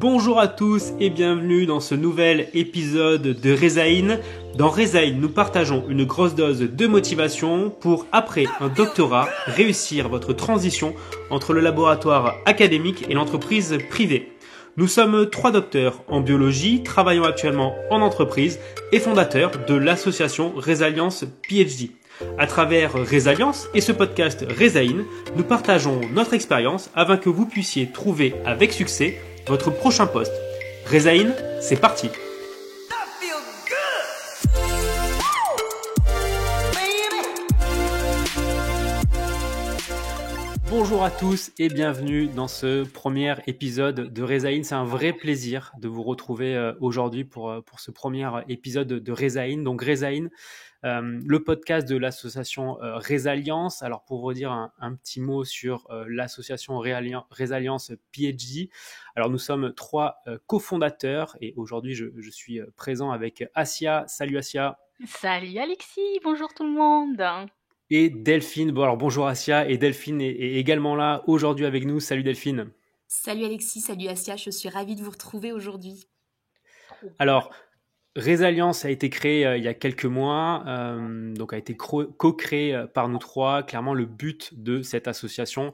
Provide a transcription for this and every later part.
Bonjour à tous et bienvenue dans ce nouvel épisode de Rezaïn. Dans Rezaïn, nous partageons une grosse dose de motivation pour, après un doctorat, réussir votre transition entre le laboratoire académique et l'entreprise privée. Nous sommes 3 docteurs en biologie, travaillant actuellement en entreprise et fondateurs de l'association Resalience PhD. À travers Resalience et ce podcast Rezaïn, nous partageons notre expérience afin que vous puissiez trouver avec succès votre prochain poste. Rezaïn, c'est parti. Bonjour à tous et bienvenue dans ce premier épisode de Rezaïn. C'est un vrai plaisir de vous retrouver aujourd'hui pour ce premier épisode de Rezaïn. Donc Rezaïn, le podcast de l'association Resalience. Alors pour vous dire un petit mot sur l'association Resalience PhD. Alors nous sommes 3 cofondateurs et aujourd'hui je suis présent avec Assia. Salut Assia. Salut Alexis, bonjour tout le monde. Et Delphine. Bon alors bonjour Assia, et Delphine est également là aujourd'hui avec nous. Salut Delphine. Salut Alexis, salut Assia, je suis ravie de vous retrouver aujourd'hui. Alors, Resalience a été créée il y a quelques mois, donc a été co-créée par nous 3. Clairement, le but de cette association,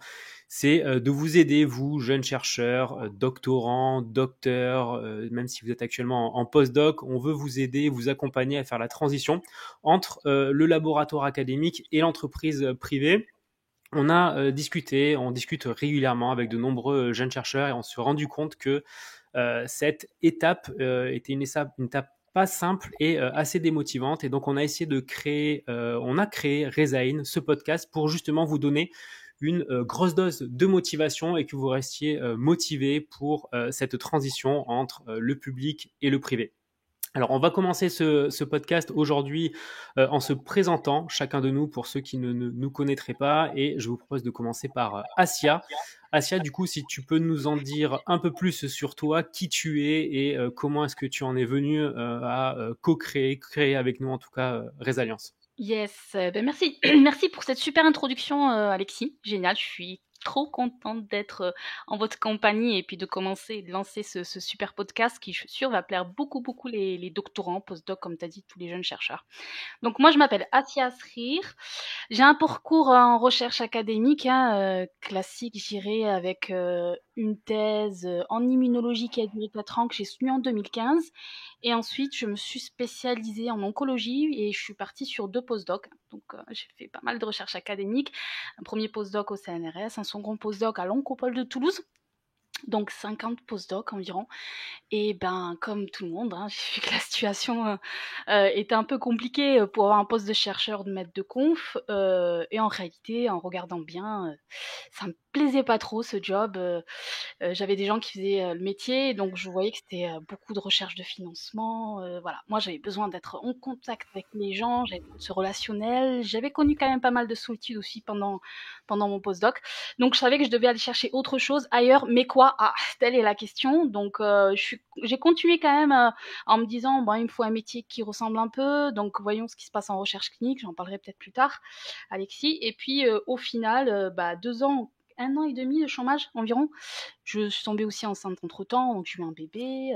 c'est de vous aider, vous, jeunes chercheurs, doctorants, docteurs, même si vous êtes actuellement en postdoc, on veut vous aider, vous accompagner à faire la transition entre le laboratoire académique et l'entreprise privée. On discute régulièrement avec de nombreux jeunes chercheurs et on s'est rendu compte que cette étape était une étape pas simple et assez démotivante. Et donc, on a créé Rezaïn, ce podcast, pour justement vous donner une grosse dose de motivation et que vous restiez motivés pour cette transition entre le public et le privé. Alors, on va commencer ce podcast aujourd'hui en se présentant, chacun de nous, pour ceux qui ne nous connaîtraient pas. Et je vous propose de commencer par Assia. Assia, du coup, si tu peux nous en dire un peu plus sur toi, qui tu es et comment est-ce que tu en es venu à créer avec nous, en tout cas, Resalience. Yes, merci. Merci pour cette super introduction, Alexis. Génial, je suis trop contente d'être en votre compagnie et puis de lancer ce super podcast qui, je suis sûre, va plaire beaucoup les doctorants, postdocs, comme tu as dit, tous les jeunes chercheurs. Donc moi, je m'appelle Assia Srir. J'ai un parcours en recherche académique, classique, je dirais, avec une thèse en immunologie qui a duré 4 ans, que j'ai soutenue en 2015. Et ensuite, je me suis spécialisée en oncologie et je suis partie sur 2 postdocs. Donc, j'ai fait pas mal de recherches académiques. Un premier postdoc au CNRS, un second postdoc à l'Oncopole de Toulouse. Donc 50 postdocs environ. Et ben, comme tout le monde, j'ai vu que la situation était un peu compliquée pour avoir un poste de chercheur, de maître de conf. Et en réalité, en regardant bien, ça me plaisait pas trop ce job. J'avais des gens qui faisaient le métier, donc je voyais que c'était beaucoup de recherche de financement. Voilà, moi j'avais besoin d'être en contact avec les gens, j'avais besoin de ce relationnel. J'avais connu quand même pas mal de solitude aussi pendant mon postdoc. Donc je savais que je devais aller chercher autre chose ailleurs, mais quoi? Ah, telle est la question. Donc j'ai continué quand même en me disant, bon, il me faut un métier qui ressemble un peu. Donc voyons ce qui se passe en recherche clinique. J'en parlerai peut-être plus tard, Alexis. Et puis au final, 2 ans, 1 an et demi de chômage environ. Je suis tombée aussi enceinte entre-temps, donc j'ai eu un bébé,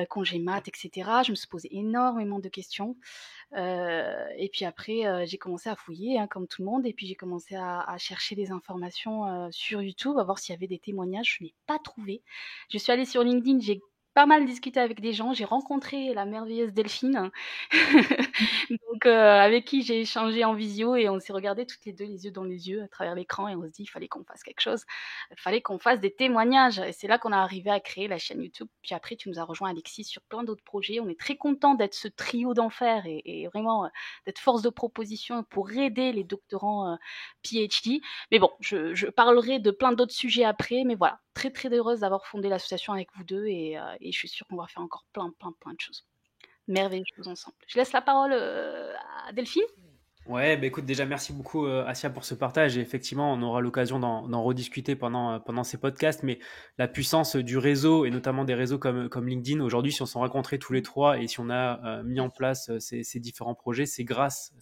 congé mat, etc. Je me suis posé énormément de questions. Et puis après, j'ai commencé à fouiller, comme tout le monde, et puis j'ai commencé à chercher des informations sur YouTube, à voir s'il y avait des témoignages. Je n'ai pas trouvé. Je suis allée sur LinkedIn, j'ai pas mal discuté avec des gens. J'ai rencontré la merveilleuse Delphine, donc avec qui j'ai échangé en visio et on s'est regardé toutes les deux les yeux dans les yeux à travers l'écran et on se dit il fallait qu'on fasse quelque chose, il fallait qu'on fasse des témoignages et c'est là qu'on a arrivé à créer la chaîne YouTube. Puis après tu nous as rejoint Alexis sur plein d'autres projets. On est très content d'être ce trio d'enfer et vraiment d'être force de proposition pour aider les doctorants PhD. Mais bon, je parlerai de plein d'autres sujets après, mais voilà, très heureuse d'avoir fondé l'association avec vous deux et je suis sûre qu'on va faire encore plein de choses merveilleuses choses ensemble. Je laisse la parole à Delphine. Ouais, bah écoute, déjà merci beaucoup Assia pour ce partage et effectivement on aura l'occasion d'en rediscuter pendant ces podcasts, mais la puissance du réseau et notamment des réseaux comme LinkedIn, aujourd'hui si on s'en rencontrait tous les 3 et si on a mis en place ces différents projets, c'est grâce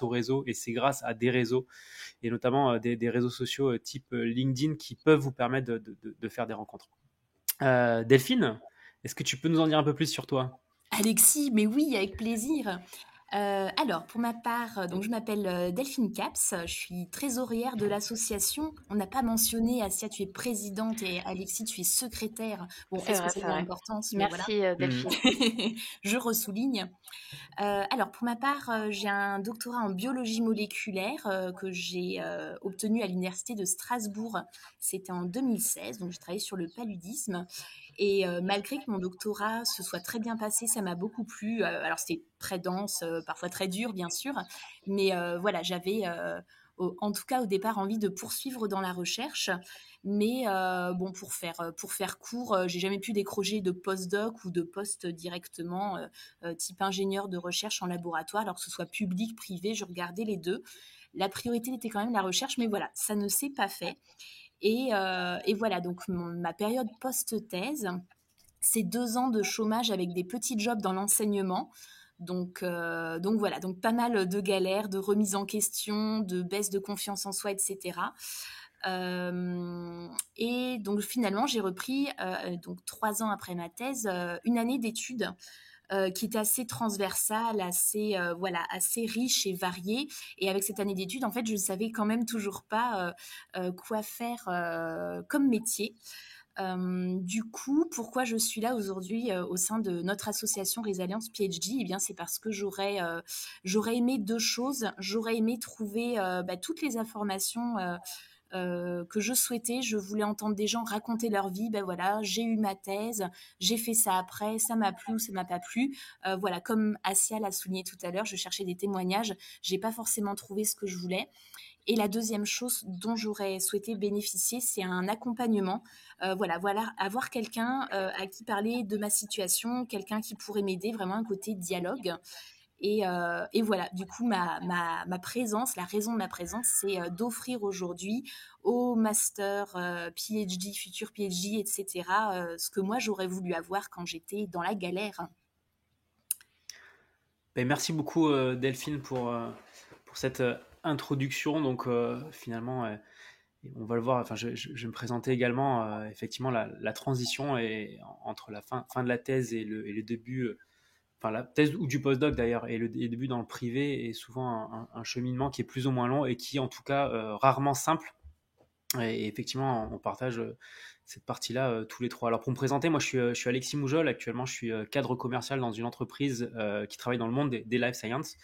au réseau et c'est grâce à des réseaux et notamment des réseaux sociaux type LinkedIn qui peuvent vous permettre de faire des rencontres. Delphine, est-ce que tu peux nous en dire un peu plus sur toi? Alexis, mais oui, avec plaisir. Alors, pour ma part, donc je m'appelle Delphine Caps, je suis trésorière de l'association. On n'a pas mentionné, Asia, tu es présidente et Alexis, tu es secrétaire. Bon, C'est est-ce que vrai, ça a c'est de vrai. l'importance? Mais voilà, Merci Hmm. Delphine. je ressouligne. Alors, pour ma part, j'ai un doctorat en biologie moléculaire que j'ai obtenu à l'université de Strasbourg. C'était en 2016, donc j'ai travaillé sur le paludisme. Et malgré que mon doctorat se soit très bien passé, ça m'a beaucoup plu. Alors c'était très dense, parfois très dur, bien sûr, mais voilà, j'avais en tout cas au départ envie de poursuivre dans la recherche. Mais bon, pour faire court, j'ai jamais pu décrocher de postdoc ou de poste directement type ingénieur de recherche en laboratoire, alors que ce soit public, privé, je regardais les deux. La priorité était quand même la recherche, mais voilà, ça ne s'est pas fait. Et voilà, donc ma période post-thèse, c'est 2 ans de chômage avec des petits jobs dans l'enseignement. Donc voilà, donc pas mal de galères, de remises en question, de baisse de confiance en soi, etc. Et donc finalement, j'ai repris, donc 3 ans après ma thèse, une année d'études qui était assez transversale, assez voilà, assez riche et variée. Et avec cette année d'études, en fait, je ne savais quand même toujours pas quoi faire comme métier. Du coup, pourquoi je suis là aujourd'hui au sein de notre association Résilience PhD? Eh bien, c'est parce que j'aurais aimé deux choses. J'aurais aimé trouver toutes les informations que je souhaitais. Je voulais entendre des gens raconter leur vie. Ben voilà, j'ai eu ma thèse, j'ai fait ça après, ça m'a plu ou ça m'a pas plu. Voilà, comme Asia l'a souligné tout à l'heure, je cherchais des témoignages. J'ai pas forcément trouvé ce que je voulais. Et la deuxième chose dont j'aurais souhaité bénéficier, c'est un accompagnement. Voilà, avoir quelqu'un à qui parler de ma situation, quelqu'un qui pourrait m'aider, vraiment un côté dialogue. Et voilà, du coup, ma présence, la raison de ma présence, c'est d'offrir aujourd'hui aux masters, PhD, futurs PhD, etc., ce que moi j'aurais voulu avoir quand j'étais dans la galère. Ben, merci beaucoup Delphine pour cette introduction. Donc finalement, et on va le voir, enfin, je vais me présenter également. Effectivement, la transition entre la fin de la thèse et le début, enfin la thèse ou du postdoc d'ailleurs, et le début dans le privé est souvent un cheminement qui est plus ou moins long et qui en tout cas rarement simple. Et effectivement, on partage cette partie-là tous les trois. Alors pour me présenter, moi je suis Alexis Moujol, actuellement je suis cadre commercial dans une entreprise qui travaille dans le monde des life science.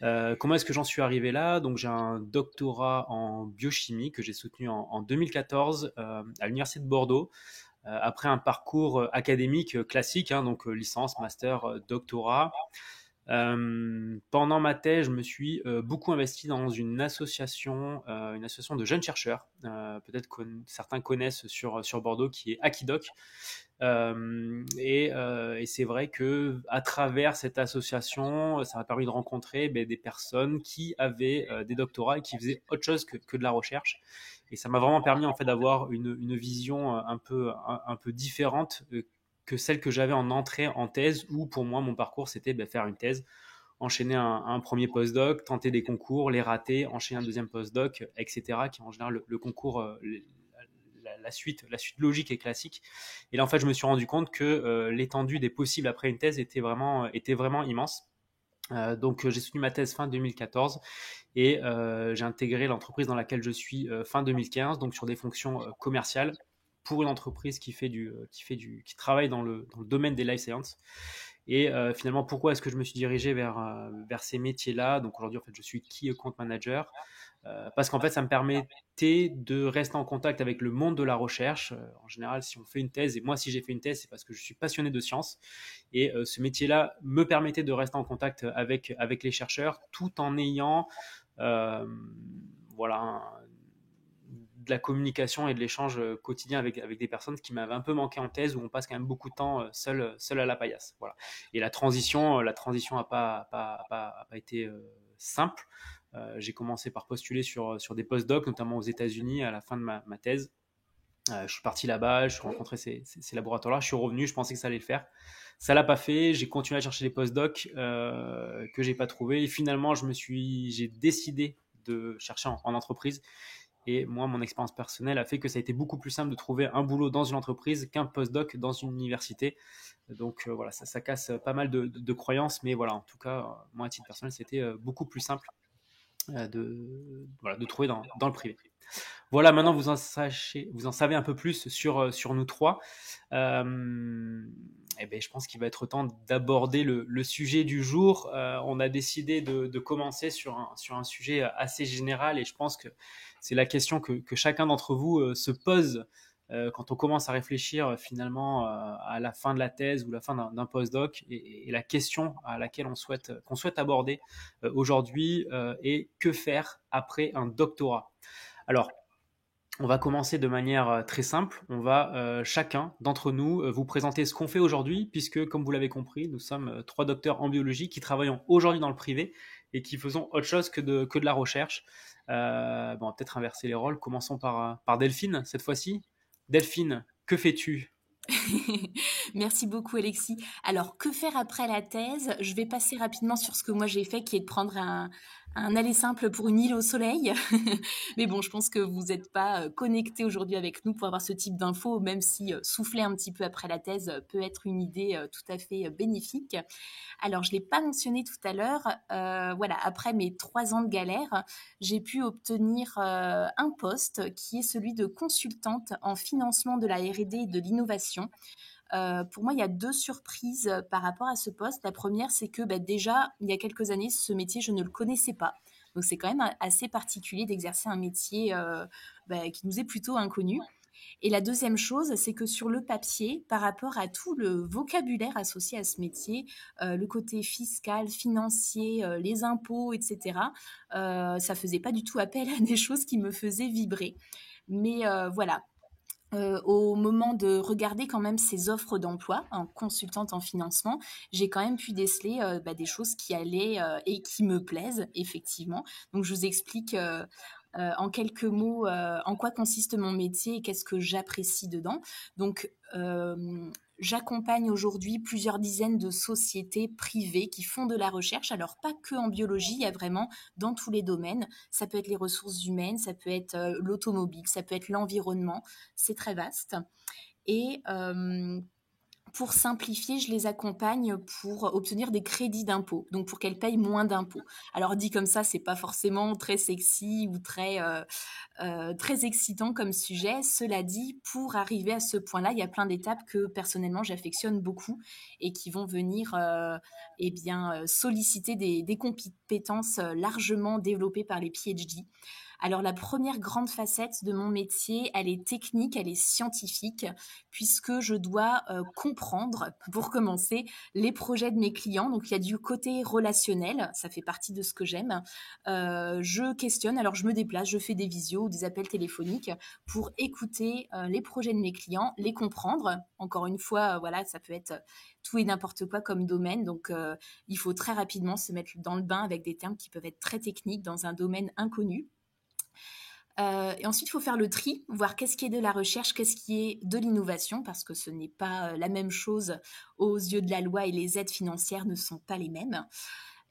Comment est-ce que j'en suis arrivé là? Donc j'ai un doctorat en biochimie que j'ai soutenu en 2014 à l'université de Bordeaux, après un parcours académique classique, hein, donc licence, master, doctorat. Pendant ma thèse, je me suis beaucoup investi dans une association de jeunes chercheurs, peut-être que certains connaissent sur Bordeaux, qui est Akidoc. Et c'est vrai que à travers cette association, ça m'a permis de rencontrer des personnes qui avaient des doctorats et qui faisaient autre chose que de la recherche. Et ça m'a vraiment permis en fait d'avoir une vision un peu différente que celle que j'avais en entrée en thèse, où pour moi mon parcours c'était faire une thèse, enchaîner un premier postdoc, tenter des concours, les rater, enchaîner un deuxième postdoc, etc., qui est en général le concours, la suite logique et classique. Et là, en fait, je me suis rendu compte que l'étendue des possibles après une thèse était vraiment immense. Donc, j'ai soutenu ma thèse fin 2014 et j'ai intégré l'entreprise dans laquelle je suis fin 2015, donc sur des fonctions commerciales pour une entreprise qui travaille dans le domaine des life sciences. Et finalement, pourquoi est-ce que je me suis dirigé vers ces métiers-là? Donc aujourd'hui, en fait, je suis Key Account Manager parce qu'en fait, ça me permettait de rester en contact avec le monde de la recherche. En général, si on fait une thèse, et moi, si j'ai fait une thèse, c'est parce que je suis passionné de sciences. Et ce métier-là me permettait de rester en contact avec les chercheurs tout en ayant euh, voilà, de la communication et de l'échange quotidien avec des personnes qui m'avaient un peu manqué en thèse, où on passe quand même beaucoup de temps seul à la paillasse. Voilà. Et la transition a pas été simple. J'ai commencé par postuler sur des postdocs, notamment aux États-Unis à la fin de ma thèse. Je suis parti là-bas, je suis rencontré ces laboratoires-là, je suis revenu, je pensais que ça allait le faire. Ça l'a pas fait, j'ai continué à chercher des postdocs que j'ai pas trouvé. Et finalement, j'ai décidé de chercher en entreprise. Et moi, mon expérience personnelle a fait que ça a été beaucoup plus simple de trouver un boulot dans une entreprise qu'un postdoc dans une université. Donc voilà, ça casse pas mal de croyances, mais voilà, en tout cas, moi, à titre personnel, c'était beaucoup plus simple de trouver dans le privé. Voilà, maintenant vous en savez un peu plus sur nous trois. Eh ben, je pense qu'il va être temps d'aborder le sujet du jour. On a décidé de commencer sur un sujet assez général et je pense que c'est la question que chacun d'entre vous se pose quand on commence à réfléchir finalement à la fin de la thèse ou la fin d'un postdoc et la question à laquelle qu'on souhaite aborder aujourd'hui est que faire après un doctorat. Alors, on va commencer de manière très simple. On va chacun d'entre nous vous présenter ce qu'on fait aujourd'hui, puisque comme vous l'avez compris, nous sommes trois docteurs en biologie qui travaillons aujourd'hui dans le privé et qui faisons autre chose que de la recherche. On va peut-être inverser les rôles. Commençons par Delphine cette fois-ci. Delphine, que fais-tu? Merci beaucoup Alexis. Alors, que faire après la thèse? Je vais passer rapidement sur ce que moi j'ai fait, qui est de prendre un aller simple pour une île au soleil. Mais bon, je pense que vous n'êtes pas connectés aujourd'hui avec nous pour avoir ce type d'infos, même si souffler un petit peu après la thèse peut être une idée tout à fait bénéfique. Alors, je ne l'ai pas mentionné tout à l'heure. Voilà, après mes 3 ans de galère, j'ai pu obtenir un poste qui est celui de consultante en financement de la R&D et de l'innovation. Pour moi, il y a 2 surprises par rapport à ce poste. La première, c'est que déjà, il y a quelques années, ce métier, je ne le connaissais pas. Donc, c'est quand même assez particulier d'exercer un métier qui nous est plutôt inconnu. Et la deuxième chose, c'est que sur le papier, par rapport à tout le vocabulaire associé à ce métier, le côté fiscal, financier, les impôts, etc., ça faisait pas du tout appel à des choses qui me faisaient vibrer. Mais voilà, au moment de regarder quand même ces offres d'emploi en consultante en financement, j'ai quand même pu déceler des choses qui allaient et qui me plaisent effectivement. Donc je vous explique en quelques mots en quoi consiste mon métier et qu'est-ce que j'apprécie dedans. Donc j'accompagne aujourd'hui plusieurs dizaines de sociétés privées qui font de la recherche, alors pas que en biologie, il y a vraiment dans tous les domaines. Ça peut être les ressources humaines, ça peut être l'automobile, ça peut être l'environnement, c'est très vaste. Et pour simplifier, je les accompagne pour obtenir des crédits d'impôt, donc pour qu'elles payent moins d'impôts. Alors dit comme ça, c'est pas forcément très sexy ou très excitant comme sujet. Cela dit, pour arriver à ce point-là, il y a plein d'étapes que personnellement j'affectionne beaucoup et qui vont venir solliciter des compétences largement développées par les PhD. Alors la première grande facette de mon métier, elle est technique, elle est scientifique, puisque je dois comprendre, pour commencer, les projets de mes clients. Donc il y a du côté relationnel, ça fait partie de ce que j'aime. Je questionne, alors je me déplace, je fais des visios, des appels téléphoniques pour écouter les projets de mes clients, les comprendre. Encore une fois, voilà, ça peut être tout et n'importe quoi comme domaine. Donc il faut très rapidement se mettre dans le bain avec des termes qui peuvent être très techniques dans un domaine inconnu. Et ensuite, il faut faire le tri, voir qu'est-ce qui est de la recherche, qu'est-ce qui est de l'innovation, parce que ce n'est pas la même chose aux yeux de la loi et les aides financières ne sont pas les mêmes.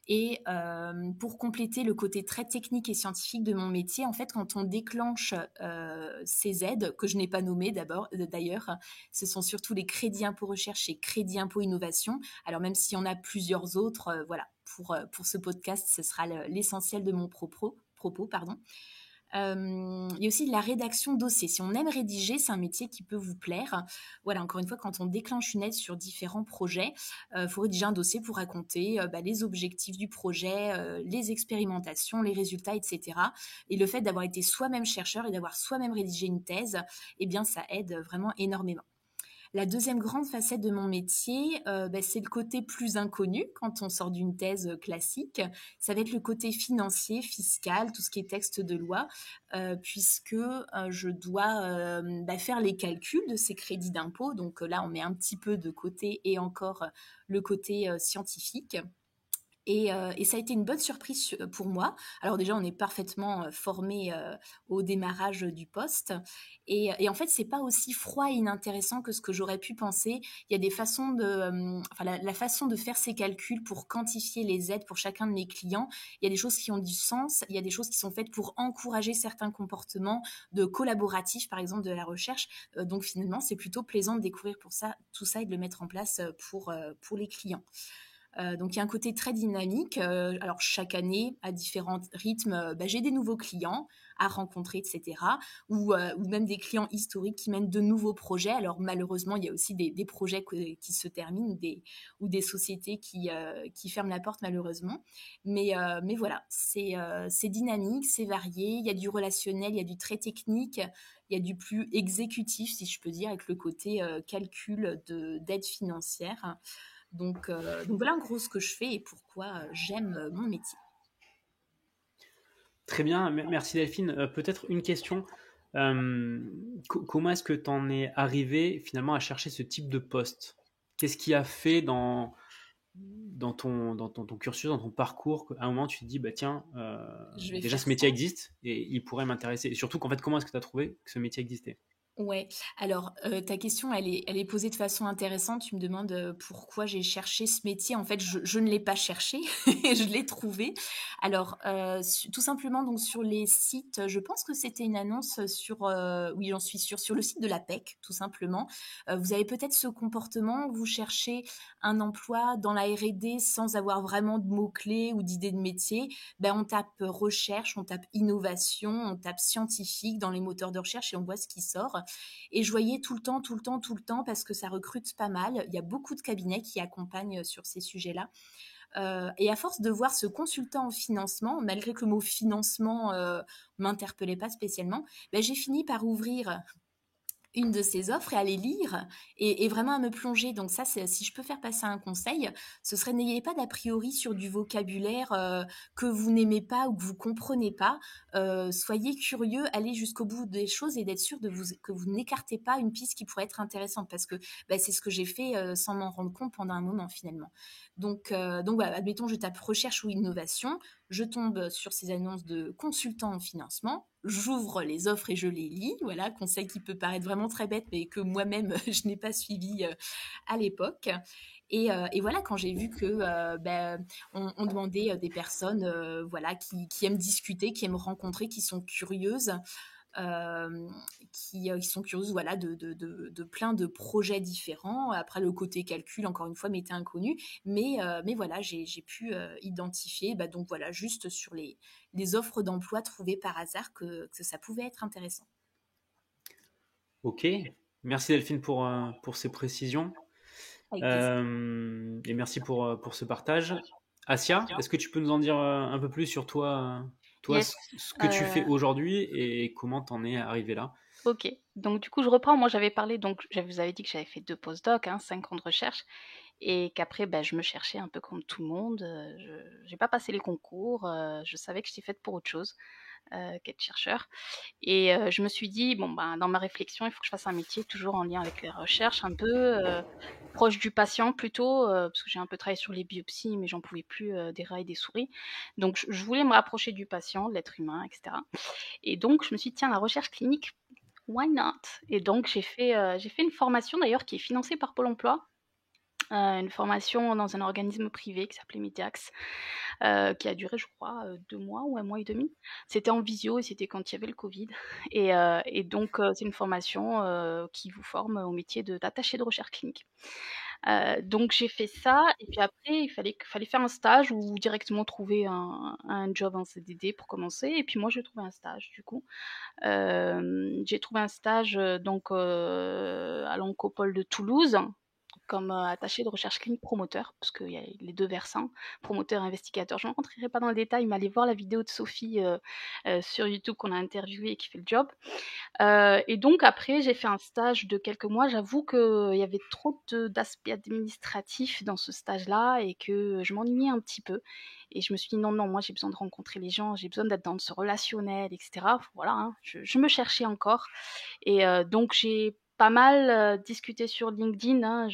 Et pour compléter le côté très technique et scientifique de mon métier, en fait, quand on déclenche ces aides, que je n'ai pas nommées d'ailleurs, ce sont surtout les crédits impôt recherche et crédits impôt innovation. Alors même s'il y en a plusieurs autres, voilà, pour ce podcast, ce sera l'essentiel de mon propos. Il y a aussi de la rédaction dossier. Si on aime rédiger, c'est un métier qui peut vous plaire. Voilà, encore une fois, quand on déclenche une aide sur différents projets, faut rédiger un dossier pour raconter les objectifs du projet, les expérimentations, les résultats, etc. Et le fait d'avoir été soi-même chercheur et d'avoir soi-même rédigé une thèse, eh bien, ça aide vraiment énormément. La deuxième grande facette de mon métier, c'est le côté plus inconnu quand on sort d'une thèse classique. Ça va être le côté financier, fiscal, tout ce qui est texte de loi, puisque je dois faire les calculs de ces crédits d'impôt. Donc là, on met un petit peu de côté et encore le côté scientifique. Et ça a été une bonne surprise pour moi. Alors déjà, on est parfaitement formé au démarrage du poste. Et en fait, c'est pas aussi froid et inintéressant que ce que j'aurais pu penser. Il y a des façons enfin, la façon de faire ces calculs pour quantifier les aides pour chacun de mes clients. Il y a des choses qui ont du sens. Il y a des choses qui sont faites pour encourager certains comportements de collaboratifs, par exemple, de la recherche. Donc finalement, c'est plutôt plaisant de découvrir tout ça et de le mettre en place pour les clients. Donc il y a un côté très dynamique. Alors chaque année, à différents rythmes, j'ai des nouveaux clients à rencontrer, etc. Ou même des clients historiques qui mènent de nouveaux projets. Alors malheureusement, il y a aussi des projets qui se terminent ou des sociétés qui ferment la porte malheureusement. Mais voilà, c'est dynamique, c'est varié. Il y a du relationnel, il y a du très technique. Il y a du plus exécutif, si je peux dire, avec le côté calcul d'aide financière. Donc voilà en gros ce que je fais et pourquoi j'aime mon métier. Très bien, merci Delphine. Peut-être une question. Comment est-ce que tu en es arrivé finalement à chercher ce type de poste? Qu'est-ce qui a fait dans ton cursus, dans ton parcours, qu'à un moment tu te dis, bah tiens, déjà ce métier existe et il pourrait m'intéresser. Et surtout qu'en fait, comment est-ce que tu as trouvé que ce métier existait? Ouais, alors ta question, elle est posée de façon intéressante. Tu me demandes pourquoi j'ai cherché ce métier. En fait, je ne l'ai pas cherché, je l'ai trouvé. Alors, tout simplement, donc sur les sites, je pense que c'était une annonce sur, oui, j'en suis sûre, sur le site de la PEC, tout simplement. Vous avez peut-être ce comportement, vous cherchez un emploi dans la R&D sans avoir vraiment de mots-clés ou d'idées de métier. On tape recherche, on tape innovation, on tape scientifique dans les moteurs de recherche et on voit ce qui sort. Et je voyais tout le temps, parce que ça recrute pas mal. Il y a beaucoup de cabinets qui accompagnent sur ces sujets-là. Et à force de voir ce consultant en financement, malgré que le mot financement m'interpellait pas spécialement, j'ai fini par ouvrir une de ces offres et à les lire et vraiment à me plonger. Donc ça, si je peux faire passer un conseil, ce serait n'ayez pas d'a priori sur du vocabulaire que vous n'aimez pas ou que vous comprenez pas. Soyez curieux, allez jusqu'au bout des choses et d'être sûr que vous n'écartez pas une piste qui pourrait être intéressante parce que c'est ce que j'ai fait sans m'en rendre compte pendant un moment finalement. Donc voilà, admettons, je tape recherche ou innovation, je tombe sur ces annonces de consultants en financement, j'ouvre les offres et je les lis. Voilà, conseil qui peut paraître vraiment très bête, mais que moi-même, je n'ai pas suivi à l'époque. Et voilà, quand j'ai vu que on demandait des personnes voilà, qui aiment discuter, qui aiment rencontrer, qui sont curieuses, qui sont curieuses voilà, de plein de projets différents. Après, le côté calcul, encore une fois, m'était inconnu. Mais voilà, j'ai pu identifier, donc voilà, juste sur les offres d'emploi trouvées par hasard, que ça pouvait être intéressant. Ok, merci Delphine pour ces précisions. Et merci pour ce partage. Asia, est-ce que tu peux nous en dire un peu plus sur toi, Yes. ce que tu fais aujourd'hui et comment t'en es arrivé là? Ok, donc du coup je reprends. Moi j'avais parlé, donc je vous avais dit que j'avais fait 2 post-doc, 5 ans de recherche, et qu'après je me cherchais un peu comme tout le monde. Je n'ai pas passé les concours, je savais que j'étais faite pour autre chose qu'être chercheur. Et je me suis dit, bon, dans ma réflexion, il faut que je fasse un métier toujours en lien avec les recherches, un peu proche du patient plutôt, parce que j'ai un peu travaillé sur les biopsies, mais j'en pouvais plus des rats et des souris. Donc je voulais me rapprocher du patient, de l'être humain, etc. Et donc je me suis dit, tiens, la recherche clinique, why not? Et donc j'ai fait une formation d'ailleurs qui est financée par Pôle emploi. Une formation dans un organisme privé qui s'appelait Mediax, qui a duré, je crois, 2 mois ou 1 mois et demi. C'était en visio et c'était quand il y avait le covid. Et donc c'est une formation qui vous forme au métier d'attaché de recherche clinique. Donc j'ai fait ça et puis après il fallait faire un stage ou directement trouver un job en CDD pour commencer, et puis moi j'ai trouvé un stage du coup. J'ai trouvé un stage, donc à l'Oncopole de Toulouse, comme attachée de recherche clinique promoteur, parce qu'il y a les 2 versants, promoteur et investigateur. Je ne rentrerai pas dans le détail, mais allez voir la vidéo de Sophie sur YouTube qu'on a interviewée et qui fait le job. Et donc après, j'ai fait un stage de quelques mois. J'avoue qu'il y avait trop d'aspects administratifs dans ce stage-là et que je m'ennuyais un petit peu. Et je me suis dit non, moi j'ai besoin de rencontrer les gens, j'ai besoin d'être dans ce relationnel, etc. Voilà, je me cherchais encore. Et donc j'ai pas mal discuté sur LinkedIn, hein.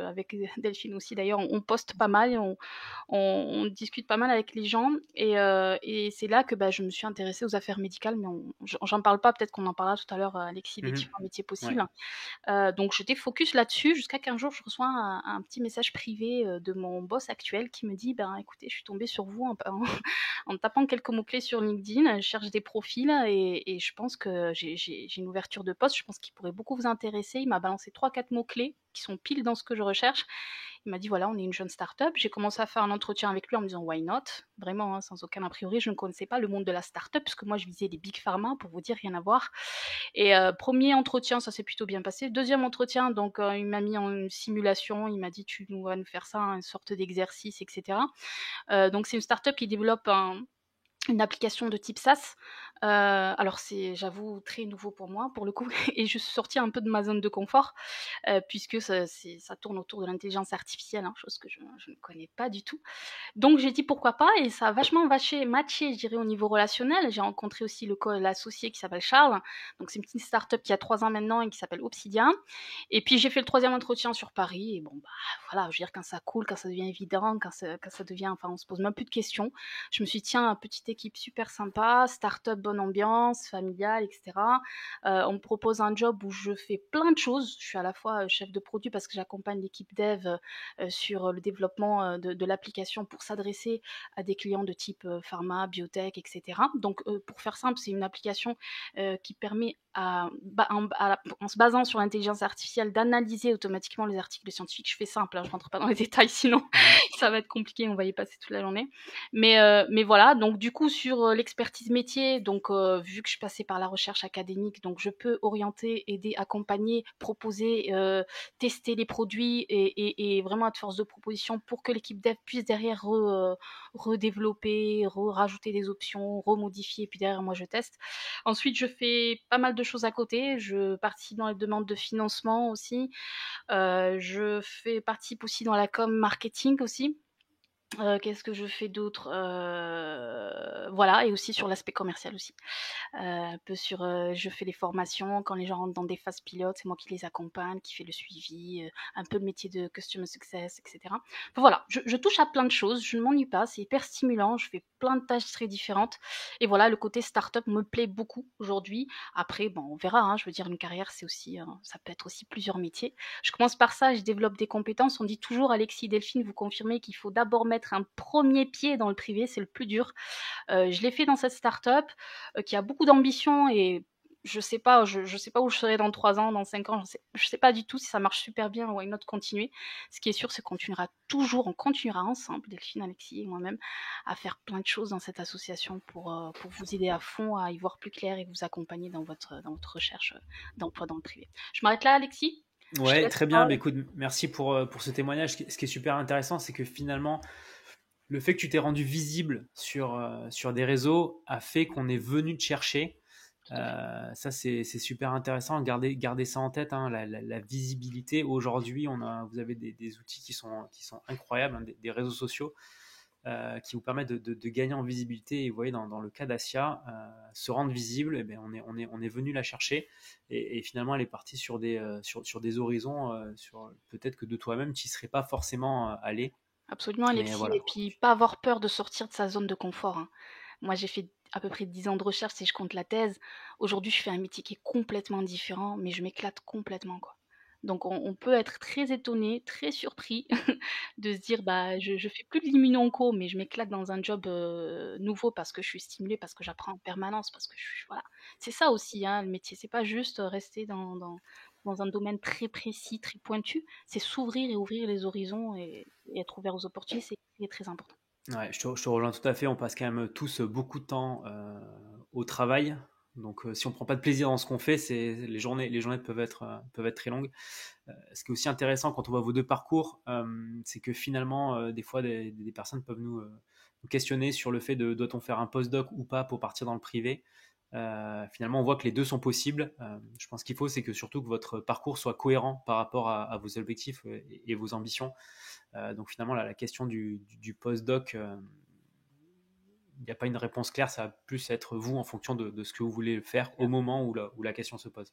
Avec Delphine aussi d'ailleurs, on poste pas mal, et on discute pas mal avec les gens, et c'est là que je me suis intéressée aux affaires médicales, mais j'en parle pas, peut-être qu'on en parlera tout à l'heure, Alexis, des Mhm. différents métiers Ouais. possibles. Donc j'étais focus là-dessus jusqu'à qu'un jour je reçois un petit message privé de mon boss actuel qui me dit écoutez, je suis tombée sur vous en tapant quelques mots-clés sur LinkedIn, je cherche des profils et je pense que j'ai une ouverture de poste, je pense qu'il pourrait beaucoup vous intéresser. Il m'a balancé 3-4 mots-clés qui sont pile dans ce que je recherche. Il m'a dit voilà, on est une jeune start-up. J'ai commencé à faire un entretien avec lui en me disant why not, vraiment, hein, sans aucun a priori. Je ne connaissais pas le monde de la start-up parce que moi je visais les big pharma, pour vous dire, rien à voir. Et premier entretien, ça s'est plutôt bien passé. Deuxième entretien, donc il m'a mis en une simulation, il m'a dit tu vas nous faire ça, une sorte d'exercice, etc. Donc c'est une start-up qui développe une application de type SaaS. Alors c'est, j'avoue, très nouveau pour moi, pour le coup, et je suis sortie un peu de ma zone de confort, puisque ça tourne autour de l'intelligence artificielle, hein, chose que je ne connais pas du tout. Donc j'ai dit pourquoi pas, et ça a vachement matché, je dirais, au niveau relationnel. J'ai rencontré aussi l'associé qui s'appelle Charles. Donc c'est une petite start-up qui a 3 ans maintenant et qui s'appelle Obsidian. Et puis j'ai fait le troisième entretien sur Paris, et bon voilà, je veux dire, quand ça coule, quand ça devient évident, quand ça devient, enfin on se pose même plus de questions. Je me suis dit tiens, petite équipe super sympa, start-up, bonne ambiance, familiale, etc. On me propose un job où je fais plein de choses. Je suis à la fois chef de produit parce que j'accompagne l'équipe dev sur le développement de l'application pour s'adresser à des clients de type pharma, biotech, etc. Donc, pour faire simple, c'est une application qui permet, en se basant sur l'intelligence artificielle, d'analyser automatiquement les articles scientifiques. Je fais simple, hein, je ne rentre pas dans les détails, sinon ça va être compliqué, on va y passer toute la journée. Mais voilà, donc du coup, sur l'expertise métier, donc vu que je passais par la recherche académique, donc je peux orienter, aider, accompagner, proposer, tester les produits et vraiment être force de proposition pour que l'équipe dev puisse derrière redévelopper, rajouter des options, remodifier, puis derrière moi je teste. Ensuite, je fais pas mal de choses à côté, je participe dans les demandes de financement aussi, participe aussi dans la com marketing aussi. Qu'est-ce que je fais d'autre? Voilà, et aussi sur l'aspect commercial aussi. Un peu sur, je fais les formations quand les gens rentrent dans des phases pilotes, c'est moi qui les accompagne, qui fais le suivi, un peu le métier de customer success, etc. Enfin, voilà, je touche à plein de choses, je ne m'ennuie pas, c'est hyper stimulant, je fais plein de tâches très différentes, et voilà, le côté start-up me plaît beaucoup aujourd'hui. Après, bon, on verra, hein, je veux dire, une carrière, c'est aussi, ça peut être aussi plusieurs métiers. Je commence par ça, je développe des compétences. On dit toujours, Alexis, Delphine, vous confirmez qu'il faut d'abord mettre un premier pied dans le privé, c'est le plus dur. Je l'ai fait dans cette start-up qui a beaucoup d'ambition, et je sais pas, je sais pas où je serai dans 3 ans, dans 5 ans, je sais pas du tout si ça marche super bien, why not continuer. Ce qui est sûr, c'est qu'on continuera ensemble, Delphine, Alexis et moi-même, à faire plein de choses dans cette association pour vous aider à fond, à y voir plus clair et vous accompagner dans votre recherche d'emploi dans le privé. Je m'arrête là, Alexis. Je te Ouais, laisse très bien. parler. Écoute, merci pour ce témoignage. Ce qui est super intéressant, c'est que finalement, le fait que tu t'es rendu visible sur des réseaux a fait qu'on est venu te chercher. Tout à fait. Ça, c'est super intéressant. Gardez ça en tête, hein, la visibilité. Aujourd'hui, vous avez des outils qui sont incroyables, hein, des réseaux sociaux qui vous permettent de gagner en visibilité. Et vous voyez, dans le cas d'Asia, se rendre visible, eh bien, on est venu la chercher. Et finalement, elle est partie sur des horizons, peut-être que de toi-même, tu n'y serais pas forcément allé. Absolument, Mais Alexis, voilà. et puis pas avoir peur de sortir de sa zone de confort, hein. Moi, j'ai fait à peu près 10 ans de recherche si je compte la thèse. Aujourd'hui, je fais un métier qui est complètement différent, mais je m'éclate complètement, quoi. Donc on peut être très étonné, très surpris de se dire je fais plus de l'immuno-onco, mais je m'éclate dans un job nouveau parce que je suis stimulée, parce que j'apprends en permanence, parce que voilà. C'est ça aussi, hein, le métier. C'est pas juste rester dans un domaine très précis, très pointu. C'est s'ouvrir et ouvrir les horizons et être ouvert aux opportunités, c'est très important. Ouais, je te rejoins tout à fait. On passe quand même tous beaucoup de temps au travail. Donc, si on prend pas de plaisir dans ce qu'on fait, les journées peuvent être très longues. Ce qui est aussi intéressant quand on voit vos deux parcours, c'est que finalement, des fois, des personnes peuvent nous questionner sur le fait de doit-on faire un postdoc ou pas pour partir dans le privé. Finalement, on voit que les deux sont possibles. Je pense qu'il faut, c'est que surtout que votre parcours soit cohérent par rapport à vos objectifs et vos ambitions. Donc finalement, la question du postdoc, il n'y a pas une réponse claire, ça va plus être vous en fonction de ce que vous voulez faire au moment où la question se pose.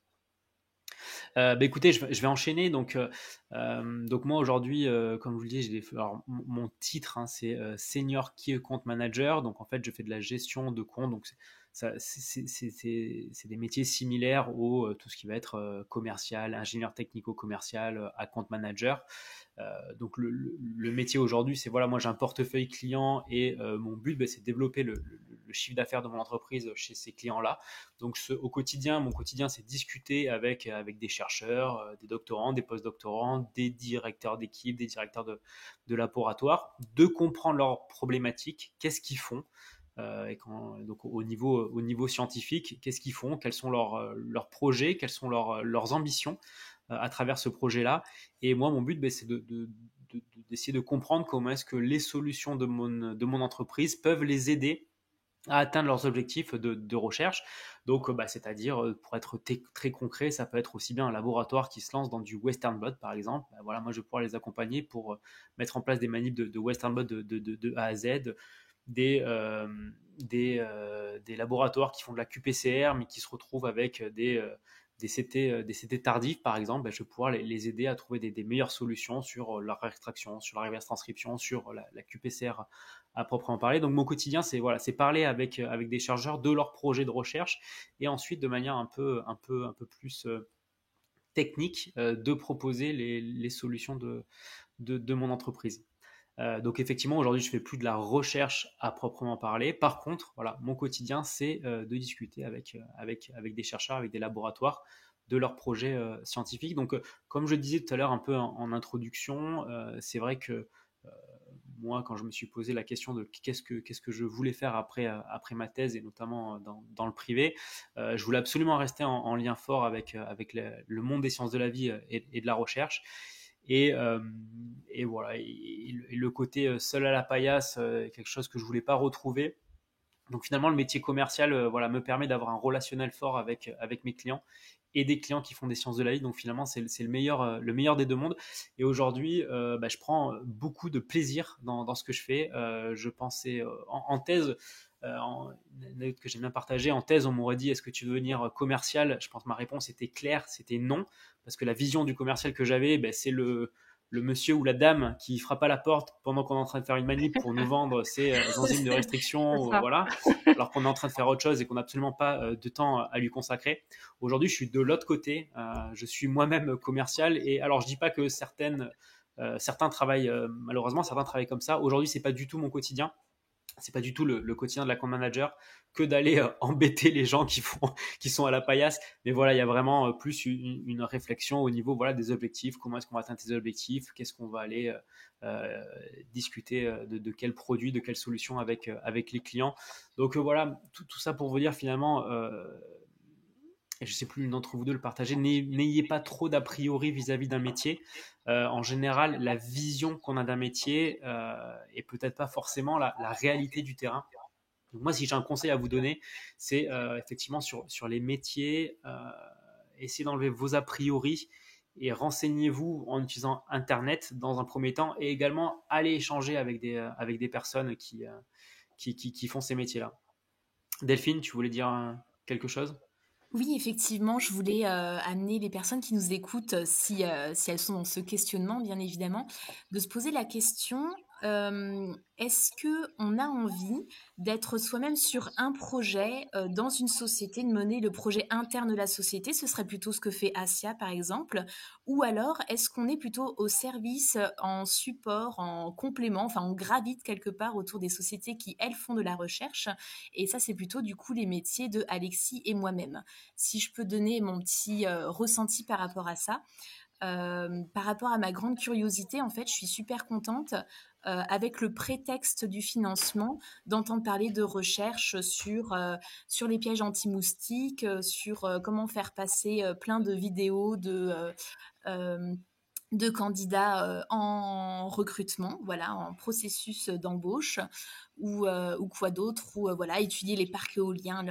Écoutez, je vais enchaîner. Donc moi aujourd'hui, comme je vous le dis, alors, mon titre, hein, c'est Senior Key Account Manager. Donc en fait, je fais de la gestion de compte. Donc c'est des métiers similaires au tout ce qui va être commercial, ingénieur technico-commercial, account manager. Donc le métier aujourd'hui, c'est voilà, moi j'ai un portefeuille client et mon but, c'est de développer le chiffre d'affaires de mon entreprise chez ces clients-là. Donc au quotidien, mon quotidien, c'est discuter avec des chercheurs, des doctorants, des post-doctorants, des directeurs d'équipe, des directeurs de laboratoire, de comprendre leurs problématiques, qu'est-ce qu'ils font. Donc au niveau scientifique, qu'est-ce qu'ils font, quels sont leurs projets, quelles sont leurs ambitions à travers ce projet-là. Et moi, mon but, c'est d'essayer de comprendre comment est-ce que les solutions de mon entreprise peuvent les aider à atteindre leurs objectifs de recherche. Donc, c'est-à-dire, pour être très concret, ça peut être aussi bien un laboratoire qui se lance dans du Western blot, par exemple. Voilà, moi, je vais pouvoir les accompagner pour mettre en place des manips de Western blot de A à Z, des laboratoires qui font de la QPCR, mais qui se retrouvent avec des CT tardifs, par exemple. Je vais pouvoir les aider à trouver des meilleures solutions sur leur extraction, sur la reverse transcription, sur la QPCR à proprement parler. Donc mon quotidien, c'est voilà, c'est parler avec des chercheurs de leurs projets de recherche et ensuite de manière un peu plus technique de proposer les solutions de mon entreprise. Donc effectivement, aujourd'hui, je fais plus de la recherche à proprement parler. Par contre, voilà, mon quotidien, c'est de discuter avec des chercheurs, avec des laboratoires de leurs projets scientifiques. Donc, comme je disais tout à l'heure un peu en introduction, c'est vrai que moi, quand je me suis posé la question de qu'est-ce que je voulais faire après ma thèse, et notamment dans le privé, je voulais absolument rester en lien fort avec le monde des sciences de la vie et de la recherche. Et voilà, et le côté seul à la paillasse, quelque chose que je voulais pas retrouver. Donc finalement, le métier commercial, voilà, me permet d'avoir un relationnel fort avec mes clients et des clients qui font des sciences de la vie. Donc finalement, c'est le meilleur des deux mondes. Et aujourd'hui, je prends beaucoup de plaisir dans ce que je fais. Je pensais en thèse, une anecdote que j'aime bien partager, en thèse, on m'aurait dit, est-ce que tu veux devenir commercial? Je pense que ma réponse était claire, c'était non, parce que la vision du commercial que j'avais, c'est le monsieur ou la dame qui frappe à la porte pendant qu'on est en train de faire une manip pour nous vendre ses enzymes de restriction, voilà, alors qu'on est en train de faire autre chose et qu'on n'a absolument pas de temps à lui consacrer. Aujourd'hui, je suis de l'autre côté, je suis moi-même commercial, et alors je dis pas que certains travaillent, malheureusement, certains travaillent comme ça. Aujourd'hui, c'est pas du tout mon quotidien. C'est pas du tout le quotidien de la compte manager que d'aller embêter les gens qui sont à la paillasse. Mais voilà, il y a vraiment plus une réflexion au niveau voilà, des objectifs. Comment est-ce qu'on va atteindre ces objectifs? Qu'est-ce qu'on va aller discuter de quels produits, de quelles solutions avec les clients. Donc voilà, tout ça pour vous dire finalement, et je ne sais plus d'entre vous deux le partager, n'ayez pas trop d'a priori vis-à-vis d'un métier. En général, la vision qu'on a d'un métier est peut-être pas forcément la réalité du terrain. Donc moi, si j'ai un conseil à vous donner, c'est effectivement sur les métiers, essayez d'enlever vos a priori et renseignez-vous en utilisant Internet dans un premier temps, et également allez échanger avec des personnes qui font ces métiers-là. Delphine, tu voulais dire quelque chose? Oui, effectivement, je voulais amener les personnes qui nous écoutent, si elles sont dans ce questionnement, bien évidemment, de se poser la question, est-ce qu'on a envie d'être soi-même sur un projet dans une société, de mener le projet interne de la société? Ce serait plutôt ce que fait Asia, par exemple. Ou alors, est-ce qu'on est plutôt au service, en support, en complément, enfin, on gravite quelque part autour des sociétés qui, elles, font de la recherche? Et ça, c'est plutôt du coup les métiers de Alexis et moi-même. Si je peux donner mon petit ressenti par rapport à ça, par rapport à ma grande curiosité, en fait, je suis super contente, avec le prétexte du financement, d'entendre parler de recherche sur les pièges anti-moustiques, sur comment faire passer plein de vidéos de candidats en recrutement, voilà, en processus d'embauche, ou quoi d'autre, ou voilà, étudier les parcs éoliens,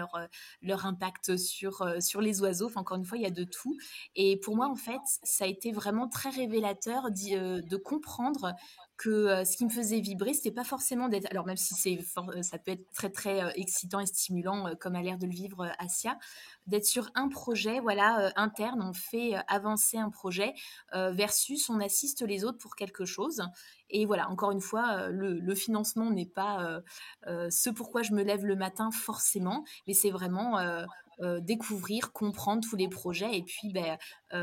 leur impact sur les oiseaux. Enfin, encore une fois, il y a de tout. Et pour moi, en fait, ça a été vraiment très révélateur de comprendre que ce qui me faisait vibrer, c'était pas forcément d'être. Alors même si ça peut être très très excitant et stimulant, comme a l'air de le vivre Asia, d'être sur un projet, voilà, interne, on fait avancer un projet versus on assiste les autres pour quelque chose. Et voilà, encore une fois, le financement n'est pas ce pourquoi je me lève le matin forcément, mais c'est vraiment découvrir, comprendre tous les projets et puis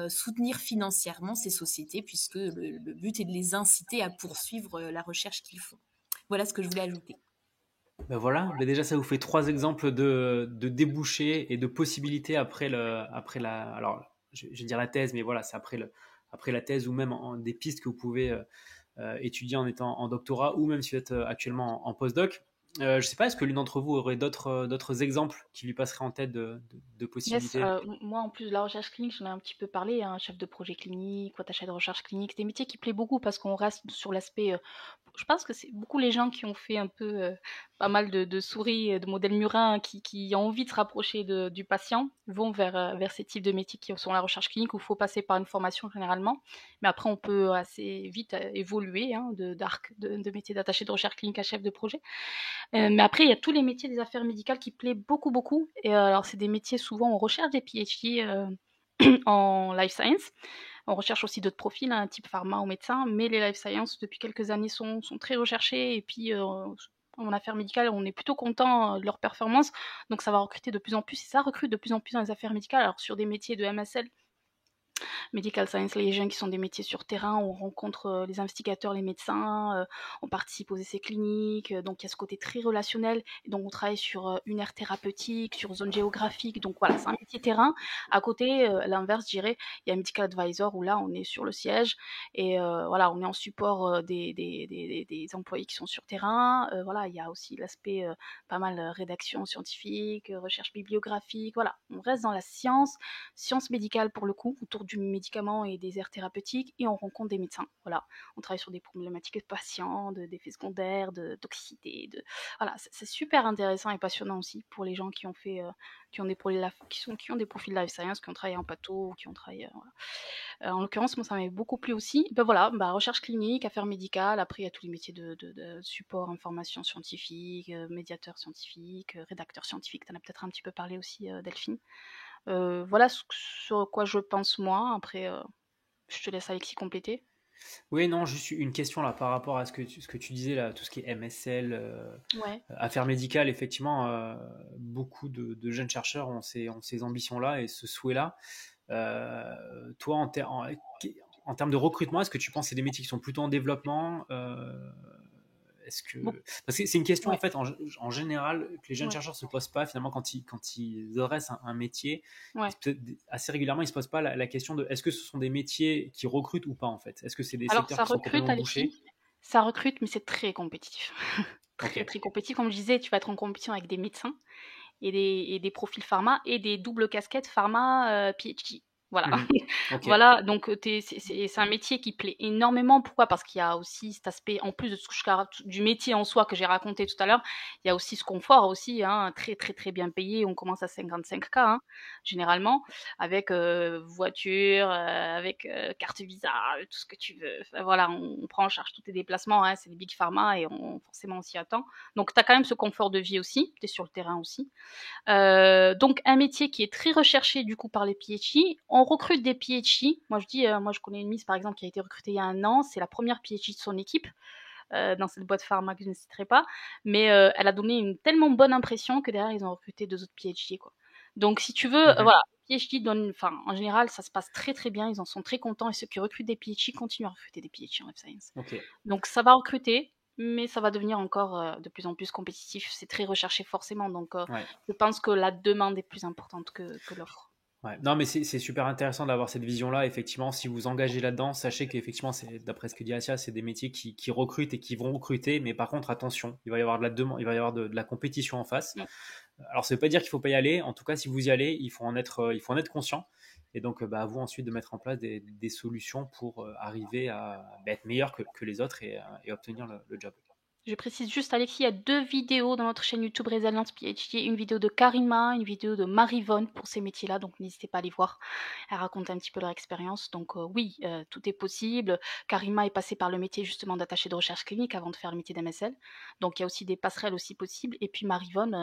soutenir financièrement ces sociétés puisque le but est de les inciter à poursuivre la recherche qu'ils font. Voilà ce que je voulais ajouter. Ben voilà, ben déjà ça vous fait 3 exemples de débouchés et de possibilités après la, alors je vais dire la thèse, mais voilà, c'est après la thèse ou même des pistes que vous pouvez étudier en étant en doctorat ou même si vous êtes actuellement en postdoc. Je ne sais pas, est-ce que l'une d'entre vous aurait d'autres exemples qui lui passeraient en tête de Yes, possibilités? moi en plus de la recherche clinique, j'en ai un petit peu parlé, hein, chef de projet clinique ou attaché de recherche clinique, c'est des métiers qui plaisent beaucoup parce qu'on reste sur l'aspect, je pense que c'est beaucoup les gens qui ont fait un peu pas mal de souris, de modèles murins, qui ont envie de se rapprocher du patient, vont vers ces types de métiers qui sont la recherche clinique où il faut passer par une formation généralement. Mais après, on peut assez vite évoluer hein, de métier d'attaché de recherche clinique à chef de projet. Mais après, il y a tous les métiers des affaires médicales qui plaisent beaucoup, beaucoup. Et alors, c'est des métiers souvent, on recherche des PhD en life science. On recherche aussi d'autres profils, hein, type pharma ou médecin, mais les life science, depuis quelques années, sont très recherchés. Et puis, en affaires médicales, on est plutôt content de leur performance. Donc, ça va recruter de plus en plus. Et ça recrute de plus en plus dans les affaires médicales. Alors, sur des métiers de MSL, Medical Science Liaison, qui sont des métiers sur terrain, où on rencontre les investigateurs, les médecins, on participe aux essais cliniques, donc il y a ce côté très relationnel, et donc on travaille sur une aire thérapeutique, sur zone géographique, donc voilà, c'est un métier terrain. À côté, l'inverse, je dirais, il y a un Medical Advisor, où là, on est sur le siège, et voilà, on est en support des employés qui sont sur terrain. Voilà, il y a aussi l'aspect pas mal rédaction scientifique, recherche bibliographique, voilà, on reste dans la science médicale pour le coup, autour du médicament et des aires thérapeutiques, et on rencontre des médecins. Voilà, on travaille sur des problématiques de patients, d'effets secondaires, de toxicité. Voilà, c'est super intéressant et passionnant aussi pour les gens qui ont fait, qui ont qui ont des profils life science, qui ont travaillé en patho, qui ont travaillé. Voilà. En l'occurrence, moi, ça m'avait beaucoup plu aussi. Ben voilà, recherche clinique, affaires médicales. Après, il y a tous les métiers de support, information scientifique, médiateur scientifique, rédacteur scientifique. Tu en as peut-être un petit peu parlé aussi, Delphine. Voilà sur quoi je pense moi. Après, je te laisse Alexis compléter. Oui, non, juste une question là par rapport à ce que tu disais là, tout ce qui est MSL, Ouais. affaires médicales, effectivement, beaucoup de jeunes chercheurs ont ces ambitions-là et ce souhait-là. Toi, en termes de recrutement, est-ce que tu penses que c'est des métiers qui sont plutôt en développement est-ce que... Bon, Parce que c'est une question en ouais, fait en général que les jeunes ouais, chercheurs se posent pas finalement quand ils adressent un métier. ouais. Assez régulièrement, ils se posent pas la question de est-ce que ce sont des métiers qui recrutent ou pas en fait. Est-ce que c'est des Alors, secteurs ça qui sont recrute, complètement bouchés? Alexis. Ça recrute, mais c'est très compétitif. Ok. Très, très compétitif. Comme je disais, tu vas être en compétition avec des médecins et des profils pharma et des doubles casquettes pharma PhD. Voilà. Mhm. Ok. Voilà, donc c'est un métier qui plaît énormément. Pourquoi? Parce qu'il y a aussi cet aspect, en plus de du métier en soi que j'ai raconté tout à l'heure, il y a aussi ce confort aussi, hein, très très très bien payé. On commence à 55K hein, généralement, avec voiture, avec carte Visa, tout ce que tu veux. Enfin, voilà, on prend en charge tous tes déplacements. Hein, c'est les big pharma et forcément on s'y attend. Donc tu as quand même ce confort de vie aussi. Tu es sur le terrain aussi. Donc un métier qui est très recherché du coup par les PhD. On recrute des PhD. Moi je dis, moi je connais une Miss par exemple qui a été recrutée il y a un an. C'est la première PhD de son équipe dans cette boîte pharma que je ne citerai pas. Mais elle a donné une tellement bonne impression que derrière ils ont recruté 2 autres PhD quoi. Donc si tu veux, Mhm. voilà. PhD donne, enfin, en général, ça se passe très très bien. Ils en sont très contents et ceux qui recrutent des PhD continuent à recruter des PhD en life science. Ok. Donc ça va recruter, mais ça va devenir encore de plus en plus compétitif. C'est très recherché forcément, donc Ouais. je pense que la demande est plus importante que l'offre. Ouais. Non, mais c'est super intéressant d'avoir cette vision-là. Effectivement, si vous engagez là-dedans, sachez qu'effectivement, d'après ce que dit Asia, c'est des métiers qui recrutent et qui vont recruter. Mais par contre, attention, il va y avoir de la demande, il va y avoir de la compétition en face. Mm. Alors, ça ne veut pas dire qu'il ne faut pas y aller. En tout cas, si vous y allez, il faut en être conscient. Et donc, à vous ensuite de mettre en place des solutions pour arriver à être meilleur que les autres et obtenir le job. Je précise juste, Alexis, il y a 2 vidéos dans notre chaîne YouTube Résilience PhD, une vidéo de Karima, une vidéo de Marie-Vonne pour ces métiers-là, donc n'hésitez pas à les voir. Elles racontent un petit peu leur expérience. Donc oui, tout est possible. Karima est passée par le métier justement d'attachée de recherche clinique avant de faire le métier d'MSL. Donc il y a aussi des passerelles aussi possibles. Et puis Marie-Vonne,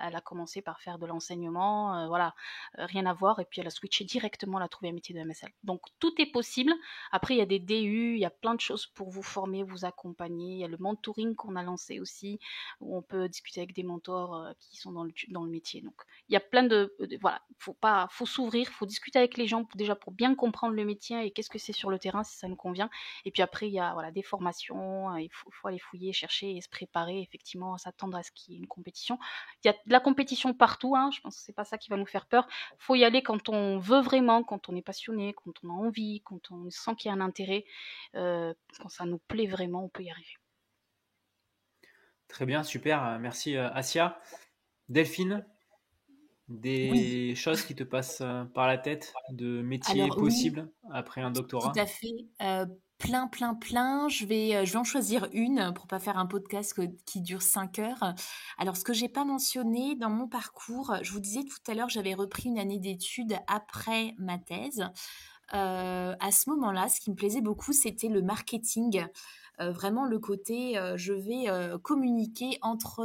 elle a commencé par faire de l'enseignement, voilà, rien à voir. Et puis elle a switché directement, elle a trouvé un métier de MSL. Donc tout est possible. Après, il y a des DU, il y a plein de choses pour vous former, vous accompagner. Il y a le mentoring qu'on a lancé aussi, où on peut discuter avec des mentors qui sont dans le métier. Donc, il y a plein voilà, faut s'ouvrir, faut discuter avec les gens déjà pour bien comprendre le métier et qu'est-ce que c'est sur le terrain si ça nous convient. Et puis après, il y a voilà, des formations, il faut aller fouiller, chercher et se préparer, effectivement, à s'attendre à ce qu'il y ait une compétition. Il y a de la compétition partout, hein, je pense que c'est pas ça qui va nous faire peur. Faut y aller quand on veut vraiment, quand on est passionné, quand on a envie, quand on sent qu'il y a un intérêt, quand ça nous plaît vraiment, on peut y arriver. Très bien, super. Merci, Asia. Delphine, Oui, des choses qui te passent par la tête de métiers alors oui, possibles après un tout doctorat? à fait. Plein, plein, plein. Je vais en choisir une pour pas faire un podcast qui dure 5 heures. Alors, ce que j'ai pas mentionné dans mon parcours, je vous disais tout à l'heure, j'avais repris une année d'études après ma thèse. À ce moment-là, ce qui me plaisait beaucoup, c'était le marketing. Vraiment le côté, je vais communiquer entre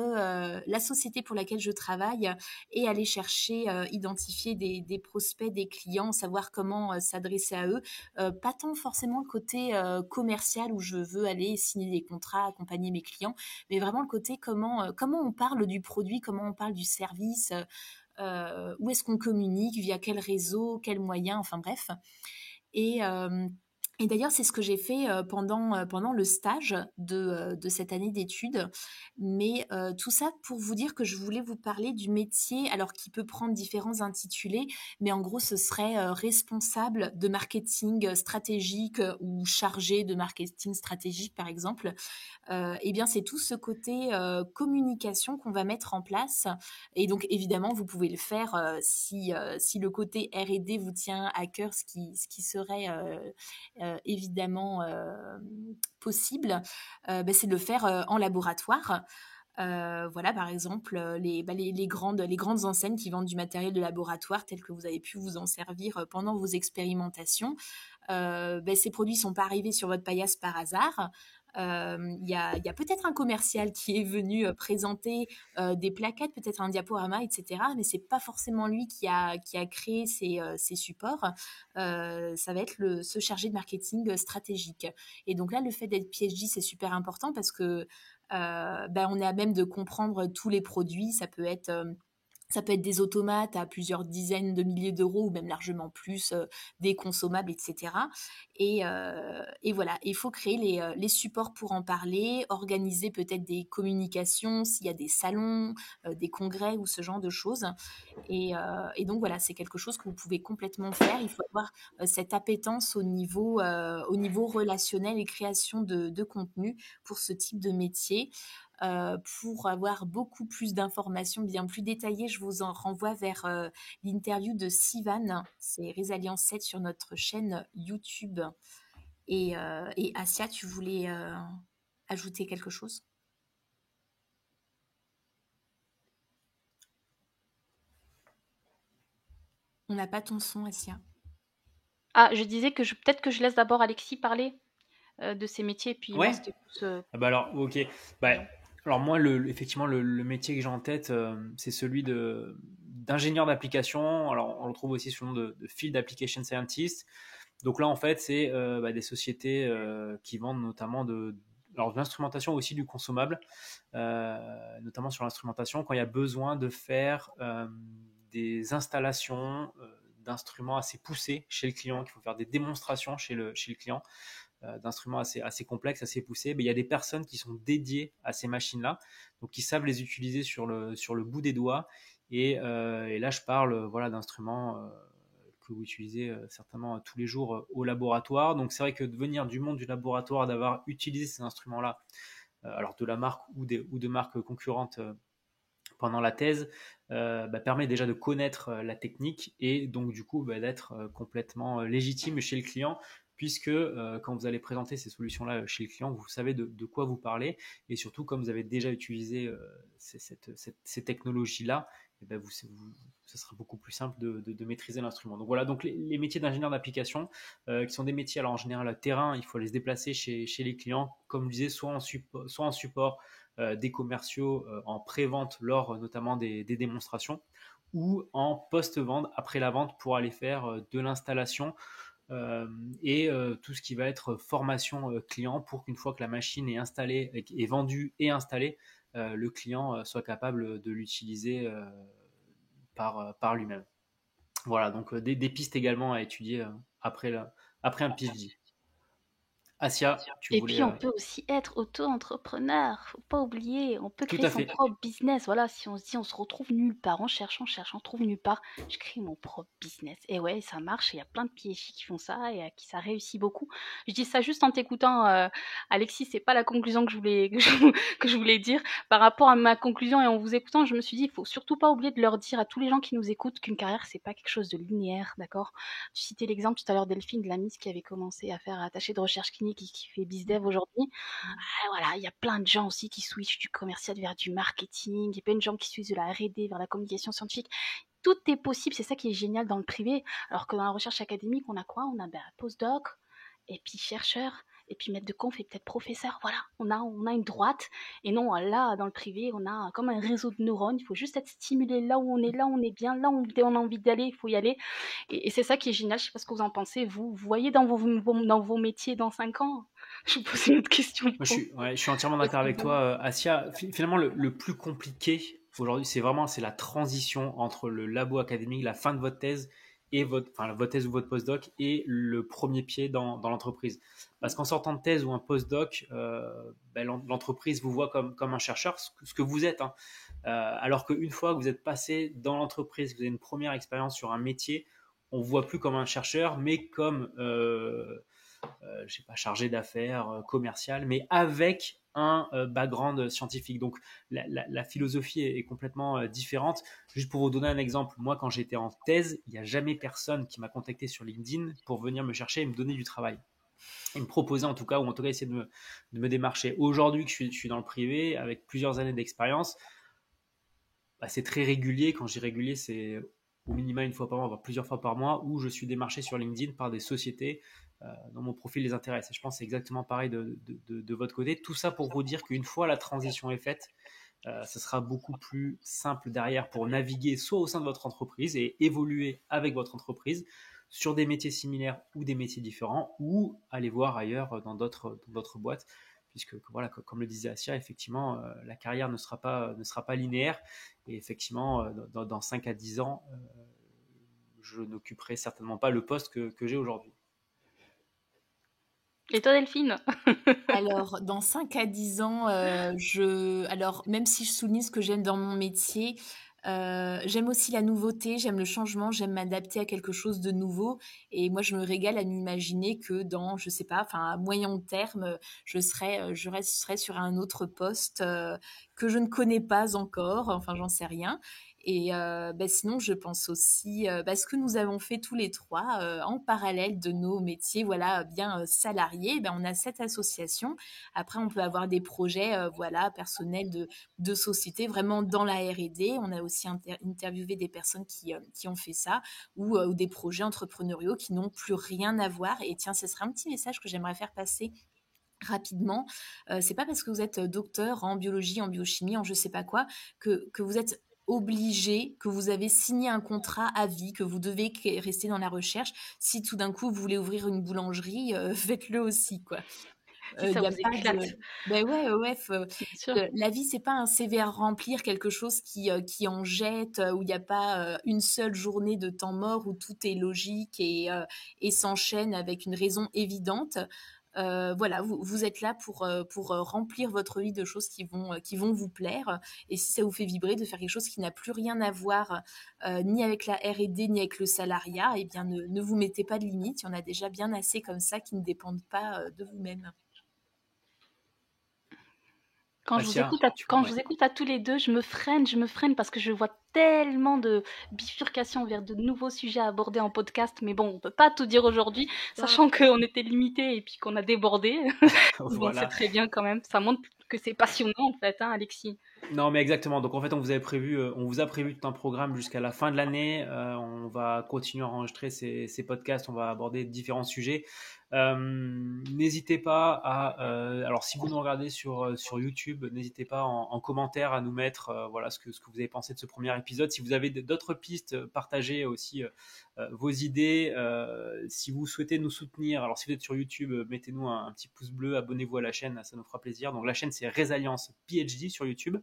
la société pour laquelle je travaille et aller chercher, identifier des prospects, des clients, savoir comment s'adresser à eux. Pas tant forcément le côté commercial où je veux aller signer des contrats, accompagner mes clients, mais vraiment le côté comment on parle du produit, comment on parle du service, où est-ce qu'on communique, via quel réseau, quels moyens, enfin bref. Et, euh, et d'ailleurs, c'est ce que j'ai fait pendant le stage de cette année d'études. Mais tout ça pour vous dire que je voulais vous parler du métier, alors qui peut prendre différents intitulés, mais en gros, ce serait responsable de marketing stratégique ou chargé de marketing stratégique, par exemple. Eh bien, c'est tout ce côté communication qu'on va mettre en place. Et donc, évidemment, vous pouvez le faire si le côté R&D vous tient à cœur, ce qui serait évidemment possible, ben, c'est de le faire en laboratoire. Voilà, par exemple, les grandes enseignes qui vendent du matériel de laboratoire tel que vous avez pu vous en servir pendant vos expérimentations. Ben, ces produits ne sont pas arrivés sur votre paillasse par hasard. Il y a peut-être un commercial qui est venu présenter des plaquettes, peut-être un diaporama, etc. Mais c'est pas forcément lui qui a créé ces supports. Ça va être se charger de marketing stratégique. Et donc là, le fait d'être PhD, c'est super important parce que ben, on est à même de comprendre tous les produits. Ça peut être des automates à plusieurs dizaines de milliers d'euros ou même largement plus, des consommables, etc. Et voilà, il faut créer les supports pour en parler, organiser peut-être des communications s'il y a des salons, des congrès ou ce genre de choses. Et donc voilà, c'est quelque chose que vous pouvez complètement faire. Il faut avoir cette appétence au niveau relationnel et création de contenu pour ce type de métier. Pour avoir beaucoup plus d'informations bien plus détaillées, je vous en renvoie vers l'interview de Sivan, c'est Résilience 7 sur notre chaîne YouTube. Et Asia, tu voulais ajouter quelque chose? On n'a pas ton son, Asia. Ah, je disais que peut-être que je laisse d'abord Alexis parler de ses métiers, et puis moi, Ouais. c'était plus Ah bah alors, ok. Bah, voyons. alors moi, effectivement, le métier que j'ai en tête, c'est celui d'ingénieur d'application. Alors, on le trouve aussi sous le nom de Field Application Scientist. Donc là, en fait, c'est des sociétés qui vendent notamment alors, de l'instrumentation, aussi du consommable, notamment sur l'instrumentation, quand il y a besoin de faire des installations d'instruments assez poussés chez le client, qu'il faut faire des démonstrations chez le client d'instruments assez complexes, assez poussés, mais il y a des personnes qui sont dédiées à ces machines-là, donc qui savent les utiliser sur le bout des doigts. Et là, je parle voilà, d'instruments que vous utilisez certainement tous les jours au laboratoire. Donc c'est vrai que de venir du monde du laboratoire, d'avoir utilisé ces instruments-là, alors de la marque ou de marques concurrentes pendant la thèse, permet déjà de connaître la technique et donc du coup d'être complètement légitime chez le client, puisque quand vous allez présenter ces solutions-là chez le client, vous savez de quoi vous parlez, et surtout, comme vous avez déjà utilisé ces technologies-là, eh ben ce sera beaucoup plus simple de maîtriser l'instrument. Donc voilà, donc les métiers d'ingénieur d'application, qui sont des métiers, alors en général, à terrain, il faut aller se déplacer chez les clients, comme je disais, soit en support des commerciaux, en pré-vente lors notamment des démonstrations, ou en post-vente, après la vente, pour aller faire de l'installation et tout ce qui va être formation client, pour qu'une fois que la machine est installée, est vendue et installée, le client soit capable de l'utiliser par lui-même. Voilà, donc des pistes également à étudier après un PhD. Asia, tu Et voulais... puis, on peut aussi être auto-entrepreneur. Faut pas oublier, on peut Tout créer à son fait. propre business. Voilà, si on se dit, on se retrouve nulle part, on cherche, on trouve nulle part. Je crée mon propre business. Et ouais, ça marche. Il y a plein de PhD qui font ça et à qui ça réussit beaucoup. Je dis ça juste en t'écoutant, Alexis. C'est pas la conclusion que je voulais que je voulais dire. Par rapport à ma conclusion et en vous écoutant, je me suis dit, il faut surtout pas oublier de leur dire à tous les gens qui nous écoutent qu'une carrière, c'est pas quelque chose de linéaire, d'accord? Tu citais l'exemple tout à l'heure, Delphine, de la Miss qui avait commencé à faire attaché de recherche clinique et qui fait BizDev aujourd'hui. Ah, voilà, il y a plein de gens aussi qui switchent du commercial vers du marketing, il y a plein de gens qui switchent de la R&D vers la communication scientifique. Tout est possible, c'est ça qui est génial dans le privé. Alors que dans la recherche académique, on a quoi? On a postdoc, et puis chercheur, et puis maître de conf et peut-être professeur. Voilà, on a une droite. Et non, là, dans le privé, on a comme un réseau de neurones. Il faut juste être stimulé là où on est bien, là où on a envie d'aller, il faut y aller. Et c'est ça qui est génial. Je sais pas ce que vous en pensez. Vous voyez dans vos métiers dans 5 ans? Je vous pose une autre question. Moi, je suis entièrement d'accord avec toi, Asia. Finalement, le plus compliqué aujourd'hui, c'est la transition entre le labo académique, la fin de votre thèse, et votre thèse ou votre postdoc, et le premier pied dans l'entreprise. Parce qu'en sortant de thèse ou un postdoc, l'entreprise vous voit comme un chercheur, ce que vous êtes, hein. Alors qu'une fois que vous êtes passé dans l'entreprise, que vous avez une première expérience sur un métier, on ne vous voit plus comme un chercheur, mais comme je sais pas, chargé d'affaires, commercial, mais avec un background scientifique. Donc la philosophie est complètement différente. Juste pour vous donner un exemple, moi quand j'étais en thèse, il n'y a jamais personne qui m'a contacté sur LinkedIn pour venir me chercher et me donner du travail. Et me proposer en tout cas, ou en tout cas essayer de me démarcher. Aujourd'hui que je suis dans le privé, avec plusieurs années d'expérience, c'est très régulier. Quand je dis régulier, c'est au minimum une fois par mois, voire plusieurs fois par mois, où je suis démarché sur LinkedIn par des sociétés dont mon profil les intéresse. Et je pense que c'est exactement pareil de votre côté. Tout ça pour vous dire qu'une fois la transition est faite, ce sera beaucoup plus simple derrière pour naviguer soit au sein de votre entreprise et évoluer avec votre entreprise sur des métiers similaires ou des métiers différents, ou aller voir ailleurs dans d'autres boîtes. Puisque voilà, comme le disait Asia, effectivement, la carrière ne sera pas linéaire. Et effectivement, dans 5 à 10 ans, je n'occuperai certainement pas le poste que j'ai aujourd'hui. Et toi, Delphine? Alors, dans 5 à 10 ans, alors, même si je souligne ce que j'aime dans mon métier, j'aime aussi la nouveauté, j'aime le changement, j'aime m'adapter à quelque chose de nouveau. Et moi, je me régale à m'imaginer que dans, je sais pas, enfin, à moyen terme, je resterai sur un autre poste que je ne connais pas encore. Enfin, j'en sais rien. Et sinon, je pense aussi, ce que nous avons fait tous les trois en parallèle de nos métiers, voilà, bien salariés. On a cette association. Après, on peut avoir des projets, voilà, personnels de société, vraiment dans la R&D. On a aussi interviewé des personnes qui ont fait ça, ou des projets entrepreneuriaux qui n'ont plus rien à voir. Et tiens, ce serait un petit message que j'aimerais faire passer rapidement. C'est pas parce que vous êtes docteur en biologie, en biochimie, en je sais pas quoi, que vous êtes obligé, que vous avez signé un contrat à vie, que vous devez rester dans la recherche. Si tout d'un coup vous voulez ouvrir une boulangerie, faites-le aussi, quoi. Si ça Y a vous pas éclate. Ben ouais, ouais, Bien sûr. la vie, c'est pas un CV à remplir, quelque chose qui en jette, où il n'y a pas une seule journée de temps mort, où tout est logique et s'enchaîne avec une raison évidente. Voilà, vous êtes là pour remplir votre vie de choses qui vont vous plaire. Et si ça vous fait vibrer de faire quelque chose qui n'a plus rien à voir ni avec la R&D ni avec le salariat, eh bien ne vous mettez pas de limite. Il y en a déjà bien assez comme ça qui ne dépendent pas de vous-même. Quand je vous Asia, écoute à, tu... quand je ouais. vous écoute à tous les deux, je me freine parce que je vois tellement de bifurcations vers de nouveaux sujets à aborder en podcast. Mais bon, on peut pas tout dire aujourd'hui, sachant qu'on était limité et puis qu'on a débordé. Bon, c'est Voilà. très bien quand même. Ça montre que c'est passionnant en fait, hein, Alexis. Non, mais exactement. Donc en fait, on vous a prévu tout un programme jusqu'à la fin de l'année. On va continuer à enregistrer ces podcasts. On va aborder différents sujets. N'hésitez pas à, alors si vous nous regardez sur YouTube, n'hésitez pas en commentaire à nous mettre, voilà ce que vous avez pensé de ce premier épisode. Si vous avez d'autres pistes, partagez aussi vos idées. Si vous souhaitez nous soutenir, alors si vous êtes sur YouTube, mettez-nous un petit pouce bleu, abonnez-vous à la chaîne, ça nous fera plaisir. Donc la chaîne c'est Résilience PhD sur YouTube.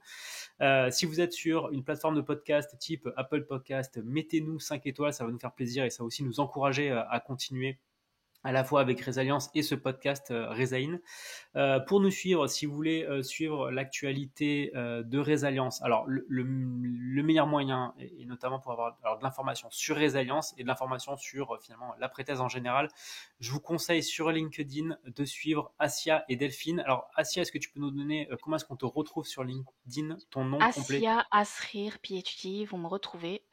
Si vous êtes sur une plateforme de podcast type Apple Podcast, mettez-nous 5 étoiles, ça va nous faire plaisir et ça va aussi nous encourager à continuer à la fois avec Résilience et ce podcast Résaïn. Pour nous suivre, si vous voulez suivre l'actualité de Résilience, alors le meilleur moyen, et notamment pour avoir de l'information sur Résilience et de l'information sur finalement l'après-thèse en général, je vous conseille sur LinkedIn de suivre Asia et Delphine. Alors Asia, est-ce que tu peux nous donner comment est-ce qu'on te retrouve sur LinkedIn, ton nom complet? Asia Asrir PhD, vous me retrouvez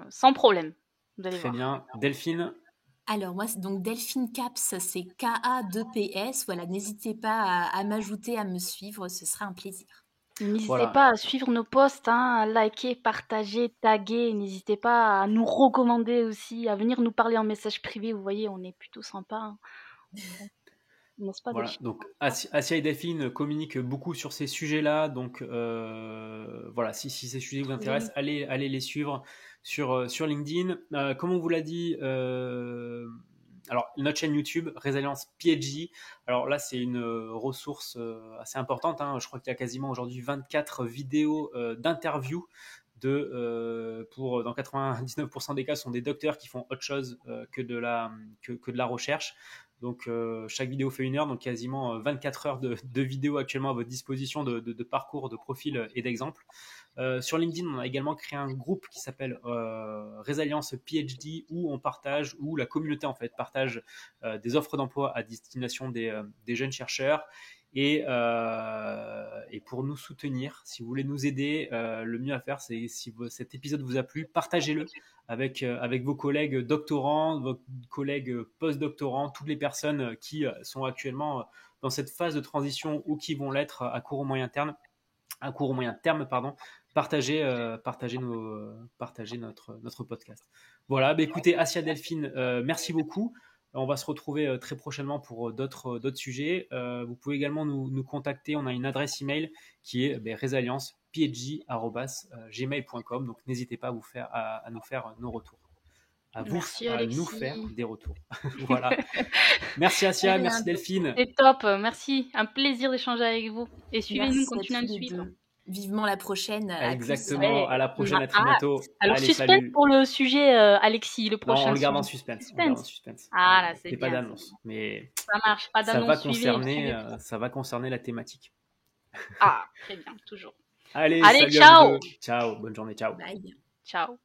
sans problème. Vous allez Très voir. bien. Delphine? Alors moi, c'est donc Delphine Caps, c'est Ka2PS. Voilà, n'hésitez pas à m'ajouter, à me suivre, ce sera un plaisir. N'hésitez Voilà. pas à suivre nos posts, hein, à liker, partager, taguer. N'hésitez pas à nous recommander aussi, à venir nous parler en message privé. Vous voyez, on est plutôt sympa, hein. N'est-ce pas, Voilà, Delphine? donc Asia et Delphine communiquent beaucoup sur ces sujets-là, donc voilà, si ces sujets vous intéressent, allez les suivre sur LinkedIn. Comme on vous l'a dit, alors notre chaîne YouTube, Résilience PhD, alors là c'est une ressource assez importante, hein. Je crois qu'il y a quasiment aujourd'hui 24 vidéos d'interviews dans 99% des cas, ce sont des docteurs qui font autre chose que de la recherche. Donc chaque vidéo fait 1 heure, donc quasiment 24 heures de vidéos actuellement à votre disposition de parcours, de profils et d'exemples. Sur LinkedIn, on a également créé un groupe qui s'appelle Résilience PhD où la communauté en fait partage des offres d'emploi à destination des jeunes chercheurs. Et pour nous soutenir, si vous voulez nous aider, le mieux à faire, c'est si cet épisode vous a plu, partagez-le avec vos collègues doctorants, vos collègues post-doctorants, toutes les personnes qui sont actuellement dans cette phase de transition ou qui vont l'être à court ou moyen terme. Partagez notre podcast. Voilà, écoutez, Asia, Delphine, merci beaucoup. On va se retrouver très prochainement pour d'autres sujets. Vous pouvez également nous contacter. On a une adresse email qui est resiliencepghd@gmail.com. Donc n'hésitez pas à nous faire nos retours. Merci, À nous Alexis. faire des retours. Voilà. Merci Asia, merci Delphine. C'est top, merci. Un plaisir d'échanger avec vous. Et suivez-nous, Merci continuez à tous nous les suivre. deux. Vivement la prochaine. À tous. Exactement, à la prochaine, On a à très hâte. bientôt. Alors, Allez, suspense salut. pour le sujet, Alexis, le Non, prochain on le garde en sujet. suspense. Ah là, c'est Il n'y a pas bien. d'annonce, mais Ça marche, pas ça d'annonce, suivez. ça va concerner la thématique. Ah, très bien, toujours. Allez, Allez, salut ciao. à vous deux. Ciao, bonne journée, ciao. Bye. Ciao.